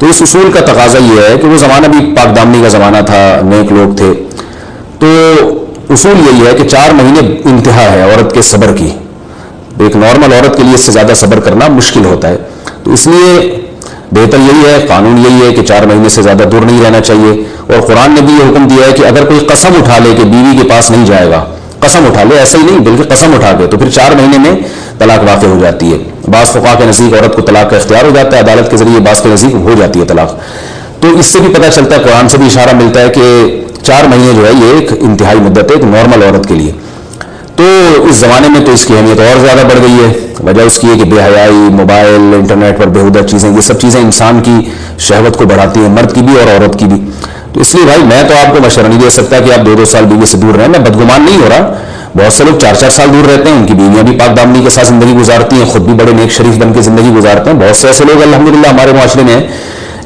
تو اس اصول کا تقاضا یہ ہے کہ وہ زمانہ بھی پاک دامنی کا زمانہ تھا, نیک لوگ تھے, تو اصول یہی ہے کہ 4 مہینے انتہا ہے عورت کے صبر کی. ایک نارمل عورت کے لیے اس سے زیادہ صبر کرنا مشکل ہوتا ہے, تو اس لیے بہتر یہی ہے, قانون یہی ہے کہ 4 مہینے سے زیادہ دور نہیں رہنا چاہیے. اور قرآن نے بھی یہ حکم دیا ہے کہ اگر کوئی قسم اٹھا لے کہ بیوی کے پاس نہیں جائے گا, قسم اٹھا لے, ایسا ہی نہیں بلکہ قسم اٹھا کے, تو پھر 4 مہینے میں طلاق واقع ہو جاتی ہے. بعض فقہا کے نزدیک عورت کو طلاق کا اختیار ہو جاتا ہے عدالت کے ذریعے, بعض کے نزدیک ہو جاتی ہے طلاق. تو اس سے بھی پتہ چلتا ہے, قرآن سے بھی اشارہ ملتا ہے کہ 4 مہینے جو ہے یہ ایک انتہائی مدت ہے ایک نارمل عورت کے لیے. تو اس زمانے میں تو اس کی اہمیت اور زیادہ بڑھ گئی ہے. وجہ اس کی ہے کہ بے حیائی, موبائل, انٹرنیٹ پر بےہودہ چیزیں, یہ سب چیزیں انسان کی شہوت کو بڑھاتی ہیں, مرد کی بھی اور عورت کی بھی. تو اس لیے بھائی میں تو آپ کو مشورہ نہیں دے سکتا کہ آپ 2-2 سال بیوی سے دور رہیں. میں بدگمان نہیں ہو رہا, بہت سے لوگ 4-4 سال دور رہتے ہیں, ان کی بیویاں بھی پاک دامنی کے ساتھ زندگی گزارتی ہیں, خود بھی بڑے نیک شریف بن کے زندگی گزارتے ہیں. بہت سے ایسے لوگ الحمدللہ ہمارے معاشرے میں ہیں,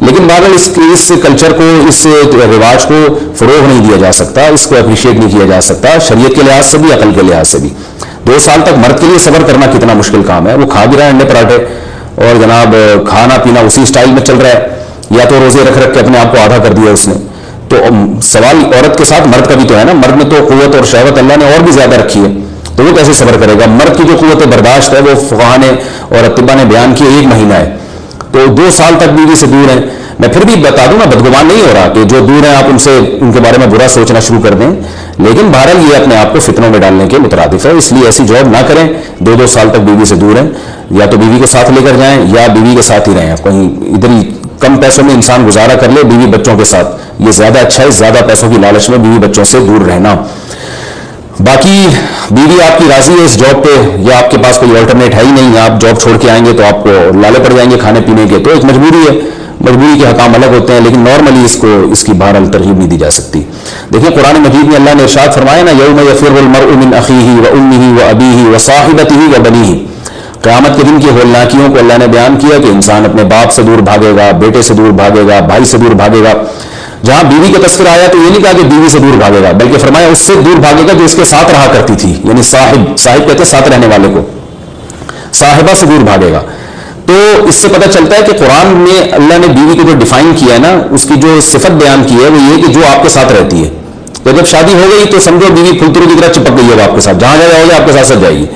لیکن بہرحال اس کلچر کو, اس رواج کو فروغ نہیں دیا جا سکتا, اس کو اپریشیٹ نہیں کیا جا سکتا شریعت کے لحاظ سے بھی, عقل کے لحاظ سے بھی. 2 سال تک مرد کے لیے صبر کرنا کتنا مشکل کام ہے. وہ کھا بھی رہا ہے انڈے پراٹھے اور جناب کھانا پینا اسی سٹائل میں چل رہا ہے, یا تو روزے رکھ کے اپنے آپ کو آدھا کر دیا اس نے. تو سوال عورت کے ساتھ مرد کا بھی تو ہے نا, مرد میں تو قوت اور شہوت اللہ نے اور بھی زیادہ رکھی ہے, تو وہ کیسے صبر کرے گا. مرد کی جو قوت برداشت ہے وہ فقہا نے اور اطباء نے بیان کی 1 مہینہ ہے, تو 2 سال تک بیوی سے دور ہیں. میں پھر بھی بتا دوں, میں بدگمان نہیں ہو رہا کہ جو دور ہیں آپ ان کے بارے میں برا سوچنا شروع کر دیں, لیکن بہرحال یہ اپنے آپ کو فتنوں میں ڈالنے کے مترادف ہے. اس لیے ایسی جاب نہ کریں, 2-2 سال تک بیوی سے دور ہیں, یا تو بیوی کو ساتھ لے کر جائیں یا بیوی کے ساتھ ہی رہیں. کہیں ادھر ہی کم پیسوں میں انسان گزارا کر لے بیوی بچوں کے ساتھ, یہ زیادہ اچھا ہے زیادہ پیسوں کی لالچ میں بیوی بچوں سے دور رہنا. باقی بیوی آپ کی راضی ہے اس جاب پہ, یا آپ کے پاس کوئی آلٹرنیٹ ہے ہی نہیں, آپ جاب چھوڑ کے آئیں گے تو آپ کو لالے پڑ جائیں گے کھانے پینے کے, تو ایک مجبوری ہے, مجبوری کے حکام الگ ہوتے ہیں, لیکن نارملی اس کی بہرحال ترغیب نہیں دی جا سکتی. دیکھیں قرآن مجید میں اللہ نے ارشاد فرمایا نا, یوم یفر المرء من اخیہ وامہ وابیہ وصاحبتہ وبنیہ. قیامت کے دن کی ہولناکیوں کو اللہ نے بیان کیا کہ انسان اپنے باپ سے دور بھاگے گا, بیٹے سے دور بھاگے گا, بھائی سے دور بھاگے گا. جہاں بیوی کا تذکرہ آیا تو یہ نہیں کہا کہ بیوی سے دور بھاگے گا, بلکہ فرمایا اس سے دور بھاگے گا جو اس کے ساتھ رہا کرتی تھی, یعنی صاحب کہتے ہیں ساتھ رہنے والے کو, صاحبہ سے دور بھاگے گا. تو اس سے پتہ چلتا ہے کہ قرآن میں اللہ نے بیوی کو جو ڈیفائن کیا ہے نا, اس کی جو صفت بیان کی ہے وہ یہ کہ جو آپ کے ساتھ رہتی ہے. تو جب شادی ہو گئی تو سمجھو بیوی پھلترو کی طرح چپک گئی ہے آپ کے ساتھ, جہاں جائے گا آپ کے ساتھ جائے گی.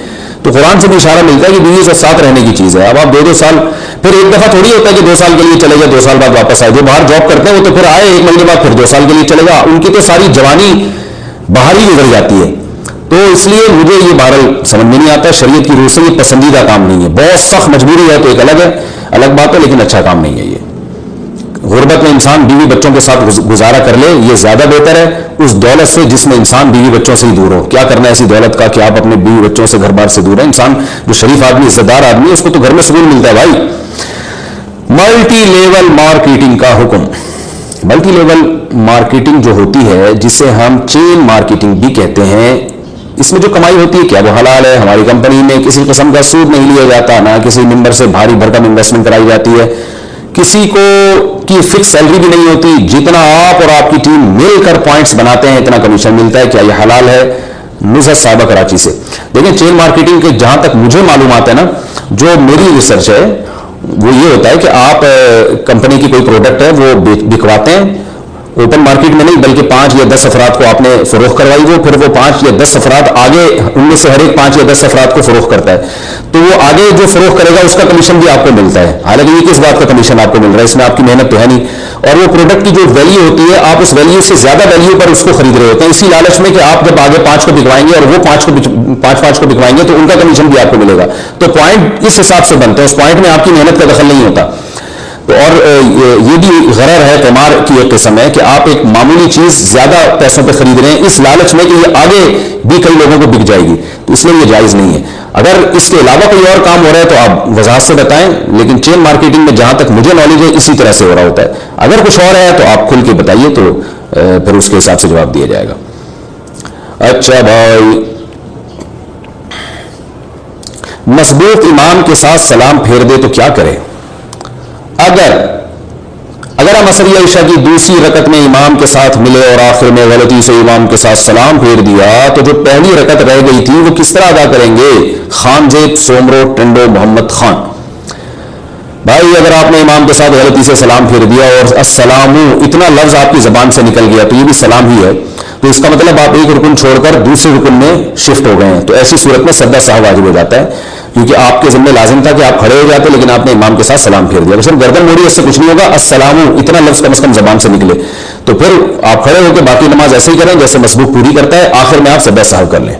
تو قرآن سے بھی اشارہ ملتا ہے کہ بیوی سے ساتھ رہنے کی چیز ہے. اب آپ 2-2 سال, پھر ایک دفعہ تھوڑی ہوتا ہے کہ 2 سال کے لیے چلے گئے 2 سال بعد واپس آئے. جو باہر جاب کرتے ہیں وہ تو پھر آئے 1 مہینے بعد پھر 2 سال کے لیے چلے گا, ان کی تو ساری جوانی باہر ہی گزر جاتی ہے. تو اس لیے مجھے یہ بہرحال سمجھ میں نہیں آتا, شریعت کی روح سے یہ پسندیدہ کام نہیں ہے. بہت سخت مجبوری ہے تو ایک الگ بات ہے, لیکن اچھا کام نہیں ہے. یہ غربت میں انسان بیوی بچوں کے ساتھ گزارا کر لے, یہ زیادہ بہتر ہے اس دولت سے جس میں انسان بیوی بچوں سے ہی دور ہو. کیا کرنا ہے ایسی دولت کا کہ آپ اپنے بیوی بچوں سے گھر بار سے دور ہیں. انسان جو شریف آدمی عزت دار آدمی ہے اس کو تو گھر میں سکون ملتا ہے بھائی. ملٹی لیول مارکیٹنگ کا حکم. ملٹی لیول مارکیٹنگ جو ہوتی ہے جسے ہم چین مارکیٹنگ بھی کہتے ہیں, اس میں جو کمائی ہوتی ہے کیا وہ حلال ہے. ہماری کمپنی میں کسی قسم کا سود نہیں لیا جاتا, نہ کسی ممبر سے بھاری بھرکم انویسٹمنٹ کرائی جاتی ہے, کسی کو کی فکس سیلری بھی نہیں ہوتی. جتنا آپ اور آپ کی ٹیم مل کر پوائنٹس بناتے ہیں اتنا کمیشن ملتا ہے. کیا یہ حلال ہے؟ نزہت صاحبہ کراچی سے. دیکھیں چین مارکیٹنگ کے جہاں تک مجھے معلومات ہے نا, جو میری ریسرچ ہے وہ یہ ہوتا ہے کہ آپ کمپنی کی کوئی پروڈکٹ ہے وہ بکواتے ہیں اوپن مارکیٹ میں نہیں, بلکہ 5 یا 10 افراد کو آپ نے فروخت کروائی, وہ پھر وہ 5 یا 10 افراد آگے, ان میں سے ہر ایک 5 یا 10 افراد کو فروخت کرتا ہے. تو وہ آگے جو فروخت کرے گا اس کا کمیشن بھی آپ کو ملتا ہے. حالانکہ یہ کس بات کا کمیشن آپ کو مل رہا ہے, اس میں آپ کی محنت تو ہے نہیں. اور وہ پروڈکٹ کی جو ویلیو ہوتی ہے آپ اس ویلیو سے زیادہ ویلیو پر اس کو خرید رہے ہوتے ہیں, اسی لالچ میں کہ آپ جب آگے 5 کو بکوائیں گے اور وہ 5 کو بکوائیں گے تو ان کا کمیشن بھی آپ کو ملے گا. تو پوائنٹ اس حساب سے بنتا ہے, اس پوائنٹ میں آپ کی محنت کا دخل نہیں ہوتا. اور یہ بھی غرر ہے, قمار کی ایک قسم ہے کہ آپ ایک معمولی چیز زیادہ پیسوں پہ خرید رہے ہیں اس لالچ میں کہ یہ آگے بھی کئی لوگوں کو بک جائے گی, تو اس لیے یہ جائز نہیں ہے. اگر اس کے علاوہ کوئی اور کام ہو رہا ہے تو آپ وضاحت سے بتائیں, لیکن چین مارکیٹنگ میں جہاں تک مجھے نالج ہے اسی طرح سے ہو رہا ہوتا ہے. اگر کچھ اور ہے تو آپ کھل کے بتائیے تو پھر اس کے حساب سے جواب دیا جائے گا. اچھا بھائی, مسبوق امام کے ساتھ سلام پھیر دے تو کیا کرے؟ اگر ہم عصر عشاء کی دوسری رکعت میں امام کے ساتھ ملے اور آخر میں غلطی سے امام کے ساتھ سلام پھیر دیا تو جو پہلی رکعت رہ گئی تھی وہ کس طرح ادا کریں گے؟ خان زیب سومرو ٹنڈو محمد خان. بھائی اگر آپ نے امام کے ساتھ غلطی سے سلام پھیر دیا اور السلام اتنا لفظ آپ کی زبان سے نکل گیا تو یہ بھی سلام ہی ہے، تو اس کا مطلب آپ ایک رکن چھوڑ کر دوسرے رکن میں شفٹ ہو گئے ہیں، تو ایسی صورت میں سجدہ سہو واجب ہو جاتا ہے، کیونکہ آپ کے ذمہ لازم تھا کہ آپ کھڑے ہو جاتے لیکن آپ نے امام کے ساتھ سلام پھیر دیا، صرف گردن موڑی، اس سے کچھ نہیں ہوگا، السلام اتنا لفظ کم از کم زبان سے نکلے، تو پھر آپ کھڑے ہو کے باقی نماز ایسے ہی کریں جیسے مسبوق پوری کرتا ہے، آخر میں آپ سجدہ سہو کر لیں۔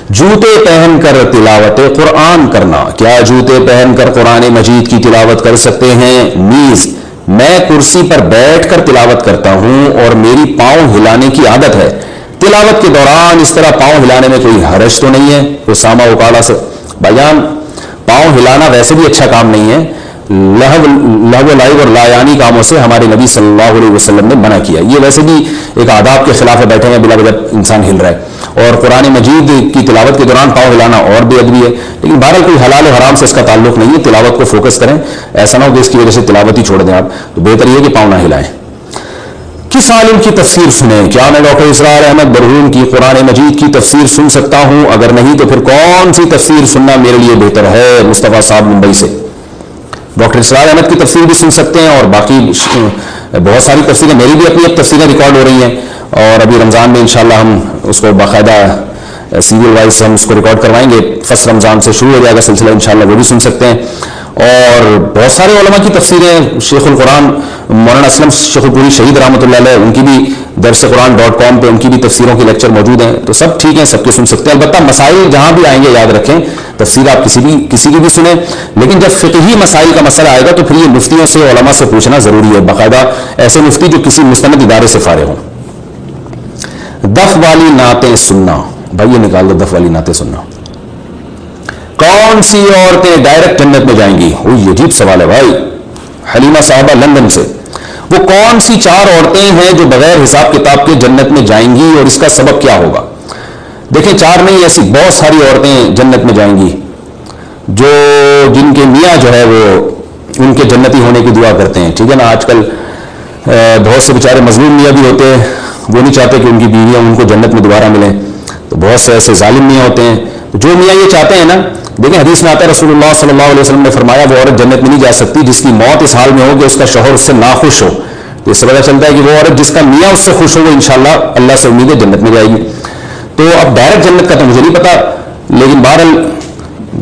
جوتے پہن کر تلاوت قرآن کرنا، کیا جوتے پہن کر قرآن مجید کی تلاوت کر سکتے ہیں؟ نیز میں کرسی پر بیٹھ کر تلاوت کرتا ہوں اور میری پاؤں ہلانے کی عادت ہے، تلاوت کے دوران اس طرح پاؤں ہلانے میں کوئی حرج تو نہیں ہے؟ اسامہ وکالہ سے بھائی جان، پاؤں ہلانا ویسے بھی اچھا کام نہیں ہے، لہو لائب اور لایانی کاموں سے ہمارے نبی صلی اللہ علیہ وسلم نے منع کیا، یہ ویسے بھی ایک آداب کے خلاف ہے، بیٹھے ہیں بلا وجہ انسان ہل رہا ہے، اور قرآن مجید کی تلاوت کے دوران پاؤں ہلانا اور بے ادبی ہے، لیکن بہرحال کوئی حلال و حرام سے اس کا تعلق نہیں ہے، تلاوت کو فوکس کریں، ایسا نہ ہو کہ اس کی وجہ سے تلاوت ہی چھوڑ دیں آپ، تو بہتر یہ کہ پاؤں نہ ہلائیں۔ کس عالم کی تفسیر سنیں؟ کیا میں ڈاکٹر اسرار احمد برہون کی قرآن مجید کی تفسیر سن سکتا ہوں؟ اگر نہیں تو پھر کون سی تفسیر سننا میرے لیے بہتر ہے؟ مصطفیٰ صاحب ممبئی سے۔ ڈاکٹر اسرار احمد کی تفسیر بھی سن سکتے ہیں، اور باقی بہت ساری تفسیریں، میری بھی اپنی اب تفسیریں ریکارڈ ہو رہی ہیں، اور ابھی رمضان میں انشاءاللہ ہم اس کو باقاعدہ سیریل وائز ہم اس کو ریکارڈ کروائیں گے، فرسٹ رمضان سے شروع ہو جائے گا سلسلہ، انشاءاللہ وہ بھی سن سکتے ہیں۔ اور بہت سارے علماء کی تفسیریں، شیخ القرآن مولانا اسلم شیخ الپوری شہید رحمۃ اللہ علیہ، ان کی بھی درسقرآن.com پہ ان کی بھی تفسیروں کے لیکچر موجود ہیں، تو سب ٹھیک ہیں، سب کے سن سکتے ہیں، البتہ مسائل جہاں بھی آئیں گے یاد رکھیں، تفسیر آپ کسی کی بھی سنیں، لیکن جب فقہی مسائل کا مسئلہ آئے گا تو پھر یہ مفتیوں سے، علماء سے پوچھنا ضروری ہے، باقاعدہ ایسے مفتی جو کسی مستند ادارے سے فارغ ہوں۔ دف والی نعتیں سننا، بھائی یہ نکال دو، دف والی نعتیں سننا۔ کون سی عورتیں ڈائریکٹ جنت میں جائیں گی؟ یہ عجیب سوال ہے بھائی، حلیمہ صاحبہ لندن سے، وہ کون سی 4 عورتیں ہیں جو بغیر حساب کتاب کے جنت میں جائیں گی اور اس کا سبب کیا ہوگا؟ دیکھیں 4 نہیں، ایسی بہت ساری عورتیں جنت میں جائیں گی جو جن کے میاں جو ہے وہ ان کے جنتی ہونے کی دعا کرتے ہیں، ٹھیک ہے نا۔ آج کل بہت سے بیچارے مظلوم میاں بھی ہوتے ہیں، وہ نہیں چاہتے کہ ان کی بیویاں ان کو جنت میں دوبارہ ملیں، تو بہت سے ایسے ظالم میاں ہوتے ہیں، جو میاں یہ چاہتے ہیں نا، دیکھیں حدیث میں آتا ہے رسول اللہ صلی اللہ علیہ وسلم نے فرمایا وہ عورت جنت میں نہیں جا سکتی جس کی موت اس حال میں ہو کہ اس کا شوہر اس سے ناخوش ہو، تو اس سے پتہ چلتا ہے کہ وہ عورت جس کا میاں اس سے خوش ہو وہ انشاءاللہ اللہ سے امید ہے جنت میں جائے گی۔ تو اب ڈائریکٹ جنت کا تو مجھے نہیں پتا، لیکن بہرحال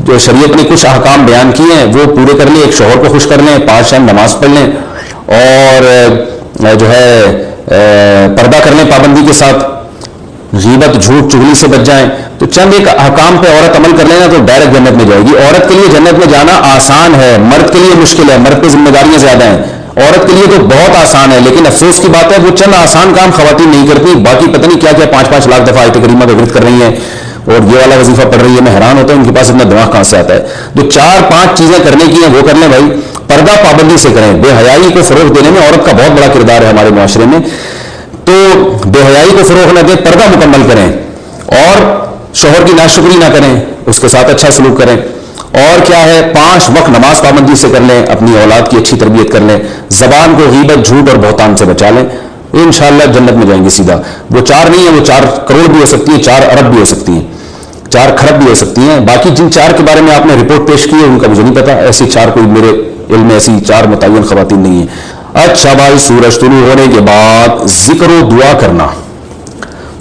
جو شریعت نے کچھ احکام بیان کیے ہیں وہ پورے کر لیں، ایک شوہر کو خوش کر لیں، 5 ٹائم نماز پڑھ لیں، اور جو ہے پردہ کر لیں پابندی کے ساتھ، غیبت جھوٹ چغلی سے بچ جائیں، تو چند ایک احکام پہ عورت عمل کر لینا تو ڈائریکٹ جنت میں جائے گی۔ عورت کے لیے جنت میں جانا آسان ہے، مرد کے لیے مشکل ہے، مرد پہ ذمہ داریاں زیادہ ہیں، عورت کے لیے تو بہت آسان ہے، لیکن افسوس کی بات ہے وہ چند آسان کام خواتین نہیں کرتی، باقی پتہ نہیں کیا کیا 5-5 لاکھ دفعہ آیت کریمہ کا ورد کر رہی ہیں اور یہ والا وظیفہ پڑھ رہی ہے، میں حیران ہوتا ہوں ان کے پاس اتنا دماغ کہاں سے آتا ہے۔ جو 4-5 چیزیں کرنے کی ہیں وہ کر لیں بھائی، پردہ پابندی سے کریں، بے حیائی کو فروغ دینے میں عورت کا بہت بڑا کردار ہے ہمارے معاشرے میں، تو بے حیائی کو فروغ نہ دیں، پردہ مکمل کریں، اور شوہر کی ناشکری نہ کریں، اس کے ساتھ اچھا سلوک کریں، اور کیا ہے 5 وقت نماز پابندی سے کر لیں، اپنی اولاد کی اچھی تربیت کر لیں، زبان کو غیبت جھوٹ اور بہتان سے بچا لیں، انشاءاللہ جنت میں جائیں گے سیدھا۔ وہ 4 نہیں ہیں، وہ 4 کروڑ بھی ہو سکتی ہیں، 4 ارب بھی ہو سکتی ہیں، 4 خرب بھی ہو سکتی ہیں، باقی جن 4 کے بارے میں آپ نے رپورٹ پیش کی ہے ان کا مجھے نہیں پتا، ایسی 4 کوئی میرے علم میں ایسی 4 متعین خواتین نہیں ہیں۔ اچھا بھائی، سورج طلوع ہونے کے بعد ذکر و دعا کرنا،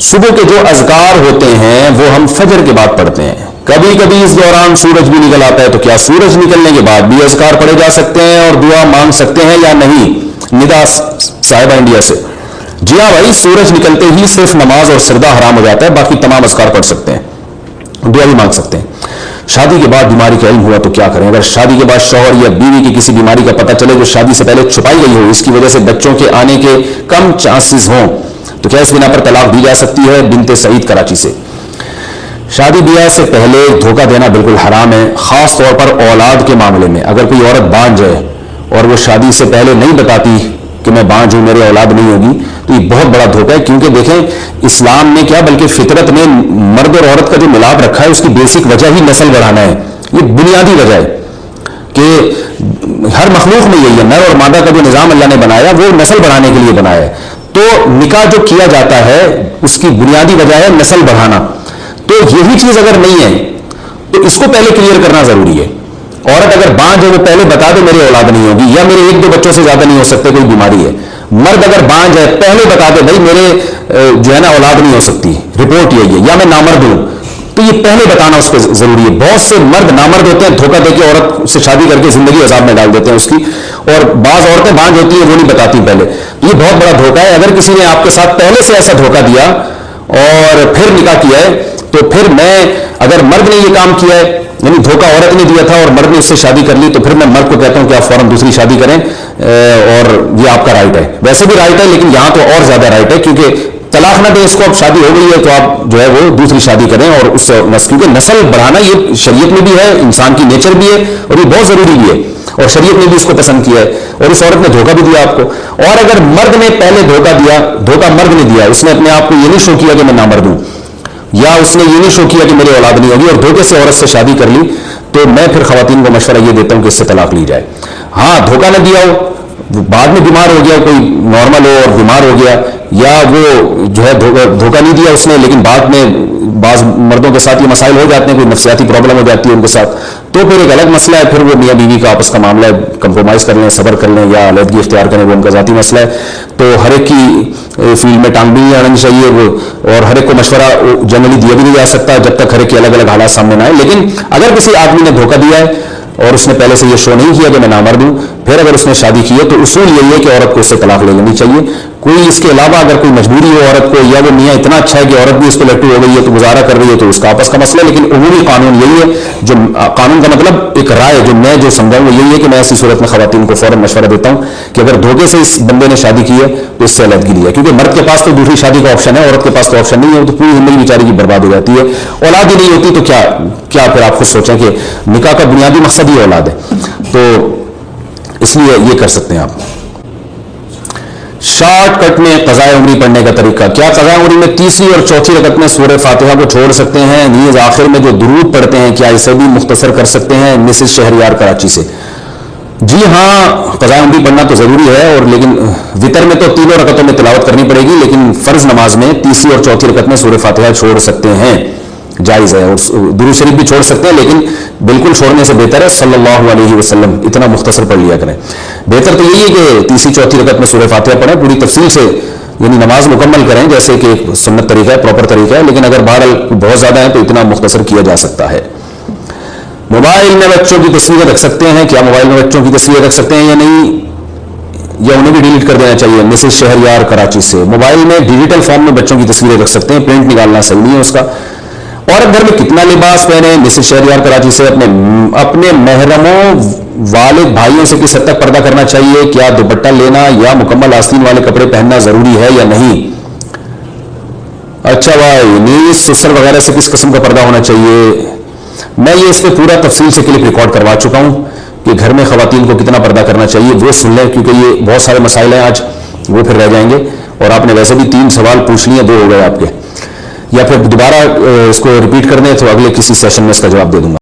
صبح کے جو اذکار ہوتے ہیں وہ ہم فجر کے بعد پڑھتے ہیں، کبھی کبھی اس دوران سورج بھی نکل آتا ہے، تو کیا سورج نکلنے کے بعد بھی اذکار پڑھے جا سکتے ہیں اور دعا مانگ سکتے ہیں یا نہیں؟ ندا صاحبہ انڈیا سے۔ جی ہاں بھائی، سورج نکلتے ہی صرف نماز اور سجدہ حرام ہو جاتا ہے، باقی تمام اذکار پڑھ سکتے ہیں، دعا بھی مانگ سکتے ہیں۔ شادی کے بعد بیماری کا علم ہوا تو کیا کریں؟ اگر شادی کے بعد شوہر یا بیوی کی کسی بیماری کا پتہ چلے جو شادی سے پہلے چھپائی گئی ہو، اس کی وجہ سے بچوں کے آنے کے کم چانسز ہوں، تو کیا اس بنا پر طلاق دی جا سکتی ہے؟ بنت سعید کراچی سے۔ شادی بیاہ سے پہلے دھوکہ دینا بالکل حرام ہے، خاص طور پر اولاد کے معاملے میں۔ اگر کوئی عورت بانجھ ہے اور وہ شادی سے پہلے نہیں بتاتی کہ میں بانجھ ہوں، میرے اولاد نہیں ہوگی، تو یہ بہت بڑا دھوکہ ہے، کیونکہ دیکھیں اسلام نے کیا بلکہ فطرت نے مرد اور عورت کا جو ملاپ رکھا ہے اس کی بیسک وجہ ہی نسل بڑھانا ہے، یہ بنیادی وجہ ہے کہ ہر مخلوق میں یہی ہے، نر اور مادہ کا جو نظام اللہ نے بنایا وہ نسل بڑھانے کے لیے بنایا ہے، تو نکاح جو کیا جاتا ہے اس کی بنیادی وجہ ہے نسل بڑھانا، تو یہی چیز اگر نہیں ہے تو اس کو پہلے کلیئر کرنا ضروری ہے۔ عورت اگر بانجھ ہے وہ پہلے بتا دے میری اولاد نہیں ہوگی، یا میرے 1-2 بچوں سے زیادہ نہیں ہو سکتے، کوئی بیماری ہے. مرد اگر بانجھ ہے پہلے بتا دے بھائی میرے جو ہے نا اولاد نہیں ہو سکتی، رپورٹ یہی ہے، یا میں نامرد ہوں، تو یہ پہلے بتانا اس کو ضروری ہے. بہت سے مرد نامرد ہوتے ہیں، دھوکہ دے کے عورت سے شادی کر کے زندگی عذاب میں ڈال دیتے ہیں اس کی، اور بعض عورتیں بانجھ ہوتی ہیں وہ نہیں بتاتی پہلے. یہ بہت بڑا دھوکہ ہے. اگر کسی نے آپ کے ساتھ پہلے سے ایسا دھوکہ دیا اور پھر نکاح کیا ہے، تو پھر میں اگر مرد نے یہ کام کیا ہے، یعنی دھوکہ عورت نے دیا تھا اور مرد نے اس سے شادی کر لی، تو پھر میں مرد کو کہتا ہوں کہ آپ فوراً دوسری شادی کریں، اور یہ آپ کا رائٹ ہے. ویسے بھی رائٹ ہے لیکن یہاں تو اور زیادہ رائٹ ہے، کیونکہ طلاق نہ دیں اس کو، اب شادی ہو گئی ہے تو آپ جو ہے وہ دوسری شادی کریں، اور اس سے کیونکہ نسل بڑھانا یہ شریعت میں بھی ہے، انسان کی نیچر بھی ہے، اور یہ بہت ضروری بھی ہے، اور شریعت نے بھی اس کو پسند کیا ہے، اور اس عورت نے دھوکہ بھی دیا آپ کو. اور اگر مرد نے پہلے دھوکہ دیا، دھوکہ مرد نے دیا، اس نے اپنے آپ کو یہ نہیں شو کیا کہ میں نامرد ہوں، یا اس نے یہ نہیں شو کیا کہ میری اولاد نہیں ہوگی، اور دھوکے سے عورت سے شادی کر لی، تو میں پھر خواتین کو مشورہ یہ دیتا ہوں کہ اس سے طلاق لی جائے. ہاں دھوکہ نہ دیا ہو، بعد میں بیمار ہو گیا، کوئی نارمل ہو اور بیمار ہو گیا، یا وہ جو ہے دھوکہ نہیں دیا اس نے لیکن بعد میں بعض مردوں کے ساتھ یہ مسائل ہو جاتے ہیں، کوئی نفسیاتی پرابلم ہو جاتی ہے ان کے ساتھ، تو پھر ایک الگ مسئلہ ہے، پھر وہ میاں بیوی کا آپس کا معاملہ ہے، کمپرومائز کر لیں، صبر کر لیں یا علیحدگی اختیار کریں، وہ ان کا ذاتی مسئلہ ہے. تو ہر ایک کی فیلڈ میں ٹانگ بھی نہیں آنی چاہیے وہ، اور ہر ایک کو مشورہ جنرلی دیا بھی نہیں جا سکتا جب تک ہر ایک کے الگ الگ حالات سامنے نہ آئے. لیکن اگر کسی آدمی نے دھوکہ دیا ہے اور اس نے پہلے سے یہ شو نہیں کیا کہ میں نامرد ہوں، پھر اگر اس نے شادی کی ہے تو اصول یہی ہے کہ عورت کو اس سے طلاق لے لینی چاہیے. کوئی اس کے علاوہ اگر کوئی مجبوری ہو عورت کو، یا وہ میاں اتنا اچھا ہے کہ عورت بھی اس کو لٹو ہو گئی ہے تو گزارا کر رہی ہے، تو اس کا آپس کا مسئلہ ہے. لیکن عمومی قانون یہی ہے، جو قانون کا مطلب ایک رائے جو میں جو سمجھاؤں وہ یہی ہے کہ میں ایسی صورت میں خواتین کو فوراً مشورہ دیتا ہوں کہ اگر دھوکے سے اس بندے نے شادی کی ہے تو اس سے علیحدگی لی ہے، کیونکہ مرد کے پاس تو دوسری شادی کا آپشن ہے، عورت کے پاس تو آپشن نہیں ہے، تو پوری زندگی بیچاری کی برباد ہو جاتی ہے. اولاد ہی نہیں ہوتی تو کیا پھر آپ خود سوچیں کہ نکاح کا بنیادی مقصد ہی اولاد ہے. تو اس لیے یہ کر سکتے ہیں آپ. شارٹ کٹ میں قضائے عمری پڑھنے کا طریقہ. کیا قضائے عمری میں تیسری اور چوتھی رکعت میں سورہ فاتحہ کو چھوڑ سکتے ہیں؟ نیز آخر میں جو درود پڑھتے ہیں کیا اسے بھی مختصر کر سکتے ہیں؟ مسز شہریار کراچی سے. جی ہاں، قضائے عمری پڑھنا تو ضروری ہے، اور لیکن وتر میں تو تینوں رکعتوں میں تلاوت کرنی پڑے گی، لیکن فرض نماز میں تیسری اور چوتھی رکعت میں سورہ فاتحہ چھوڑ سکتے ہیں، جائز ہے. اور درود شریف بھی چھوڑ سکتے ہیں، لیکن بالکل چھوڑنے سے بہتر ہے صلی اللہ علیہ وسلم اتنا مختصر پڑھ لیا کریں. بہتر تو یہی ہے کہ تیسری چوتھی رکعت میں سورہ فاتحہ پڑھیں، پوری تفصیل سے یعنی نماز مکمل کریں، جیسے کہ ایک سنت طریقہ ہے، پراپر طریقہ ہے. لیکن اگر بہرحال بہت زیادہ ہے تو اتنا مختصر کیا جا سکتا ہے. موبائل میں بچوں کی تصویریں رکھ سکتے ہیں؟ کیا موبائل میں بچوں کی تصویریں رکھ سکتے ہیں یا نہیں، یا انہیں بھی ڈیلیٹ کر دینا چاہیے؟ مسز شہریار کراچی سے. موبائل میں ڈیجیٹل فارم میں بچوں کی تصویریں رکھ سکتے ہیں، پرنٹ نکالنا صحیح نہیں ہے اس کا. عورت گھر میں کتنا لباس پہنے؟ مسز شہریار کراچی سے. اپنے محرموں والد بھائیوں سے کس حد تک پردہ کرنا چاہیے؟ کیا دوپٹہ لینا یا مکمل آستین والے کپڑے پہننا ضروری ہے یا نہیں؟ اچھا بھائی، نیز سسر وغیرہ سے کس قسم کا پردہ ہونا چاہیے؟ میں یہ اس پہ پورا تفصیل سے کلپ ریکارڈ کروا چکا ہوں کہ گھر میں خواتین کو کتنا پردہ کرنا چاہیے، وہ سن لیں، کیونکہ یہ بہت سارے مسائل ہیں آج، وہ پھر رہ جائیں گے. اور آپ نے ویسے بھی 3 سوال پوچھ لیے، 2 ہو گئے آپ کے، یا پھر دوبارہ اس کو ریپیٹ کر دیں تو اگلے کسی سیشن میں اس کا جواب دے دوں گا.